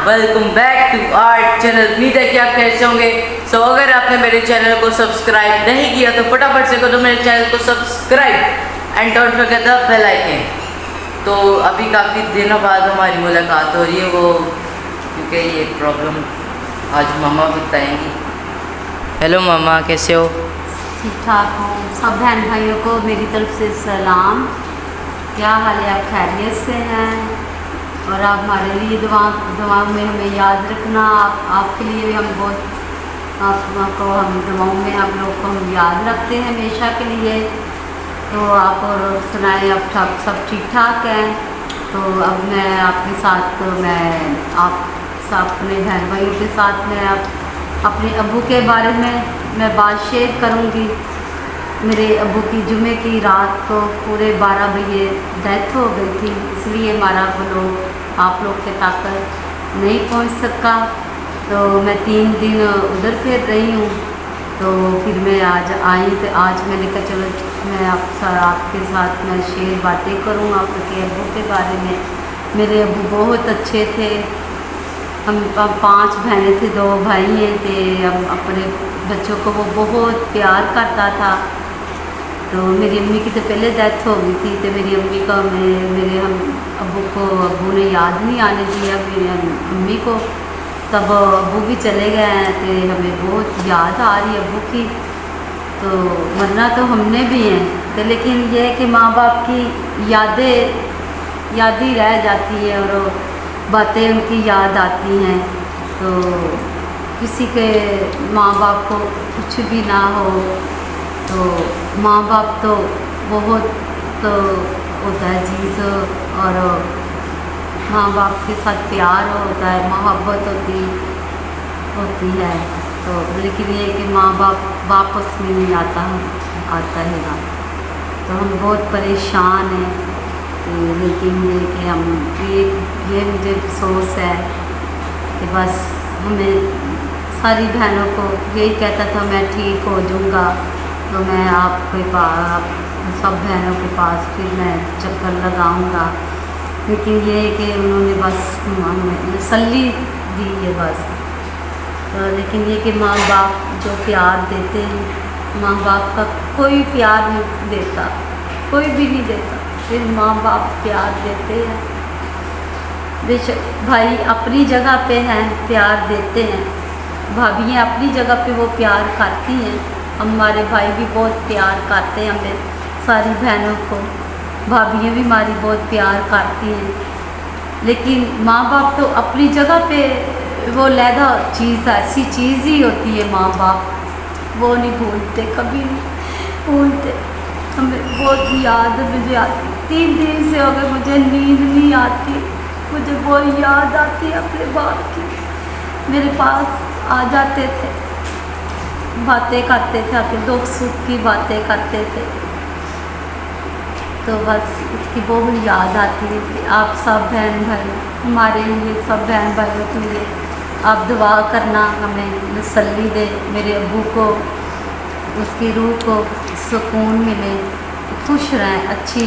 Welcome back to our channel. उम्मीद है कि आप कैसे होंगे। अगर आपने मेरे चैनल को सब्सक्राइब नहीं किया तो फटाफट से करो मेरे चैनल को subscribe and don't forget the bell icon. तो अभी काफ़ी दिनों बाद हमारी मुलाकात हो रही है, वो क्योंकि ये प्रॉब्लम आज मामा बताएंगी। हेलो मामा, कैसे हो? ठीक ठाक हूँ। सब बहन भाइयों को मेरी तरफ से सलाम। क्या हाल है? आप खैरियत से हैं? और आप हमारे लिए दुआओं में हमें याद रखना। आपके लिए भी हम बहुत आपको हम दुआओं में आप लोग को हम याद रखते हैं हमेशा के लिए। तो आप और सुनाएं, अब सब ठीक ठाक हैं? तो अब मैं आपके साथ अपने बहन भाइयों के साथ मैं अपने अब्बू के बारे में मैं बात शेयर करूँगी। मेरे अब्बू की जुमे की रात को पूरे 12 बजे डेथ हो गई थी, इसलिए हमारा वो लोग आप लोग के तक नहीं पहुंच सका। तो मैं 3 दिन उधर फिर रही हूँ। तो फिर मैं आज आई, तो आज मैंने कहा चलो मैं आपके साथ मैं शेयर बातें करूँ आपके अब्बू के बारे में। मेरे अब्बू बहुत अच्छे थे। हम 5 बहनें थे, 2 भाई हैं थे। हम अपने बच्चों को वो बहुत प्यार करता था। तो मेरी अम्मी की तो पहले डेथ हो गई थी, तो मेरी अम्मी का मेरे हम अब्बू ने याद नहीं आने दिया मेरी अम्मी को। तब अब्बू भी चले गए हैं, तो हमें बहुत याद आ रही है अब्बू की। तो मरना तो हमने भी हैं, तो लेकिन ये है कि माँ बाप की याद ही रह जाती है और बातें उनकी याद आती हैं। तो किसी के माँ बाप को कुछ भी ना हो तो माँ बाप तो बहुत तो होता है चीज़, और माँ बाप के साथ प्यार होता है, मोहब्बत होती है। तो लेकिन ये कि माँ बाप वापस नहीं आता है ना, तो हम बहुत परेशान हैं। तो लेकिन ये कि हम ये मुझे अफसोस है कि बस हमें सारी बहनों को यही कहता था मैं ठीक हो जाऊँगा, तो मैं आपके पास सब बहनों के पास फिर मैं चक्कर लगाऊंगा। लेकिन ये है कि उन्होंने बस हमें तसल्ली दी है बस। तो लेकिन ये कि माँ बाप जो प्यार देते हैं, माँ बाप का कोई प्यार नहीं देता, कोई भी नहीं देता, सिर्फ माँ बाप प्यार देते हैं। बेशक भाई अपनी जगह पे हैं, प्यार देते हैं, भाभियाँ अपनी जगह पे वो प्यार करती हैं। हमारे भाई भी बहुत प्यार करते हैं हमें, सारी बहनों को। भाभियाँ भी हमारी बहुत प्यार करती हैं। लेकिन माँ बाप तो अपनी जगह पे वो लैदा चीज़, ऐसी चीज़ ही होती है माँ बाप, वो नहीं भूलते, कभी नहीं भूलते। हमें बहुत याद मुझे आती, 3 दिन से हो गए मुझे नींद नहीं आती, मुझे बहुत याद आती है अपने बाप की। मेरे पास आ जाते थे, बातें करते थे, अपने दुख सुख की बातें करते थे। तो बस इसकी बहुत याद आती है। आप सब बहन भाई हमारे लिए, सब बहन भाइयों के लिए आप दुआ करना, हमें तसल्ली दे, मेरे अब्बू को उसकी रूह को सुकून मिले, खुश रहें, अच्छी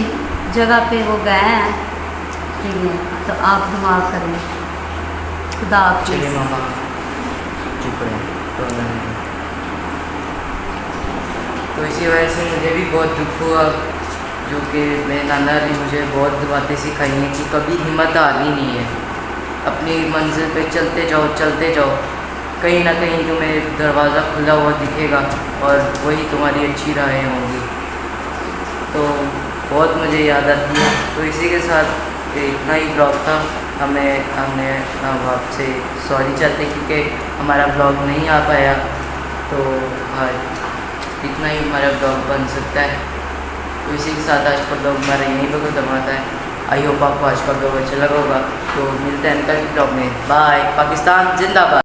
जगह पे वो गए हैं। ठीक है, तो आप दुआ करें। खुदा हाफिज़। मामा चुप रहे। तो इसी वजह से मुझे भी बहुत दुख हुआ, जो कि मेरे नाना ने मुझे बहुत बातें सिखाई हैं कि कभी हिम्मत हारनी नहीं है, अपनी मंजिल पे चलते जाओ, कहीं ना कहीं तुम्हें दरवाज़ा खुला हुआ दिखेगा और वही तुम्हारी अच्छी राहें होंगी। तो बहुत मुझे याद आती है। तो इसी के साथ इतना ही ब्लॉग था। हमने आपसे सॉरी चाहते क्योंकि हमारा ब्लॉग नहीं आ पाया। तो आज इतना ही हमारा ब्लॉग बन सकता है। तो इसी के साथ आज का ब्लॉग हमारा यहीं पर खत्म होता है। आई होप आपको आज का ब्लॉग अच्छा लगा होगा। तो मिलते हैं कल के ब्लॉग में। बाय। पाकिस्तान जिंदाबाद।